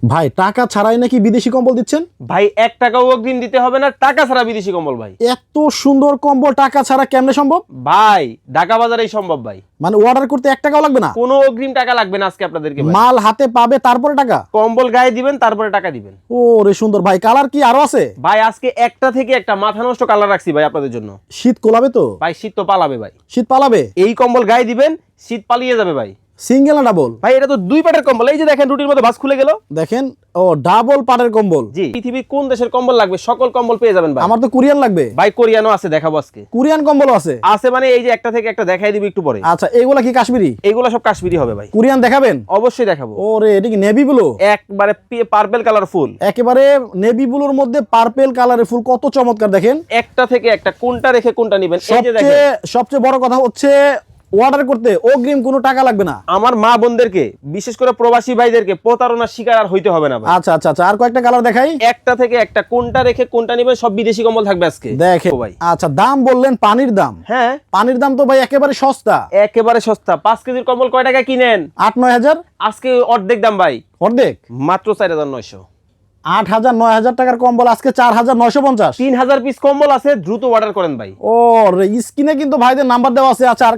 ভাই টাকা ছাড়াই নাকি বিদেশি কম্বল দিচ্ছেন? ভাই 1 টাকাও অগ্রিম দিতে হবে না, টাকা ছাড়া বিদেশি কম্বল ভাই। এত সুন্দর কম্বল টাকা ছাড়া কেমনে সম্ভব? ভাই ঢাকা বাজারেই সম্ভব ভাই। মানে অর্ডার করতে 1 টাকাও লাগবে না? কোনো অগ্রিম টাকা লাগবে না আজকে আপনাদেরকে ভাই। মাল হাতে পাবে তারপরে টাকা? কম্বল গায়ে দিবেন তারপরে টাকা দিবেন। ও রে সুন্দর ভাই, কালার কি আরো আছে? ভাই আজকে একটা থেকে একটা মাথা নষ্ট কালার রাখছি ভাই আপনাদের জন্য। শীত কোলাবে তো? ভাই শীত তো পালাবে ভাই। শীত পালাবে? এই কম্বল গায়ে দিবেন, শীত পালিয়ে যাবে ভাই। সিঙ্গেল না ডাবল? ভাই এটা তো 2 পাটের কম্বল, এই যে দেখেন রুটির মধ্যে ভাঁজ খুলে গেল। দেখেন, ও ডাবল পাটের কম্বল। জি, পৃথিবীর কোন দেশের কম্বল লাগবে সকল কম্বল পেয়ে যাবেন ভাই। আমার তো কোরিয়ান লাগবে। ভাই কোরিয়ানও আছে, দেখাবো আজকে। কোরিয়ান কম্বলও আছে? আছে মানে এই যে একটা থেকে একটা দেখাই দিব একটু পরে। আচ্ছা, এগুলা কি কাশ্মীরি? এইগুলো সব কাশ্মীরি হবে ভাই। কোরিয়ান দেখাবেন? অবশ্যই দেখাবো। ওরে, এটা কি নেভি ব্লু? একবারে পার্পল কালার ফুল, একেবারে নেভি ব্লুর মধ্যে পার্পল কালারের ফুল, কত চমৎকার দেখেন। একটা থেকে একটা কোনটা রেখে কোনটা নেবেন এই যে দেখেন। সবচেয়ে বড় কথা হচ্ছে অর্ডার করতে অগ্রিম কোনো টাকা লাগবে না। আমার মা বোনদেরকে, বিশেষ করে প্রবাসী ভাইদেরকে প্রতারণার শিকার আর হইতে হবে না ভাই। আচ্ছা আচ্ছা আচ্ছা, আর কয়েকটা কালার দেখাই। একটা থেকে একটা কোনটা রেখে কোনটা নেবেন, সব বিদেশি কম্বল থাকবে আজকে দেখেন ভাই। আচ্ছা, দাম বললেন পানির দাম? হ্যাঁ, পানির দাম তো ভাই একেবারে সস্তা। একেবারে সস্তা। 5 কেজির কম্বল কয় টাকা কিনেন? 8-9 হাজার। আজকে অর্ধেক দাম ভাই, অর্ধেক, মাত্র 4900। 8,000-9,000 টাকার কম্বল আজকে 4,950। 3000 পিস কম্বল আছে, দ্রুত অর্ডার করেন ভাই। ও রে, স্ক্রিনে কিন্তু ভাইদের নাম্বার দেওয়া আছে। আচ্ছা, আর